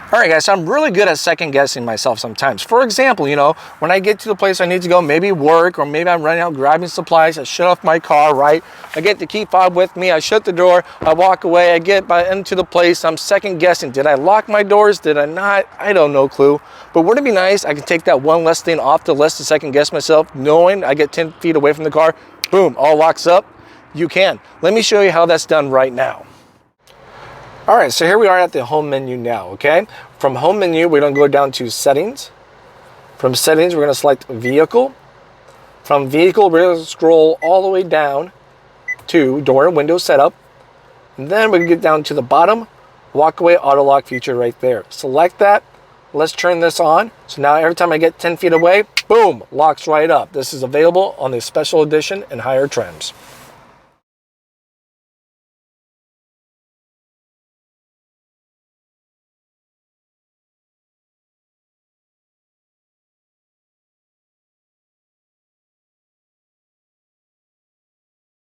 All right, guys, so I'm really good at second guessing myself sometimes. For example, you know, when I get to the place I need to go, maybe work, or maybe I'm running out grabbing supplies, I shut off my car, right? I get the key fob with me, I shut the door, I walk away, I get into the place, I'm second guessing. Did I lock my doors? Did I not? I don't know, clue. But wouldn't it be nice? I can take that one less thing off the list to second guess myself, knowing I get 10 feet away from the car, boom, all locks up. You can. Let me show you how that's done right now. All right, so here we are at the home menu now, okay? From home menu, we're gonna go down to settings. From settings, we're gonna select vehicle. From vehicle, we're gonna scroll all the way down to door and window setup. And then we're gonna get down to the bottom, walk away auto lock feature right there. Select that, let's turn this on. So now every time I get 10 feet away, boom, locks right up. This is available on the special edition and higher trims.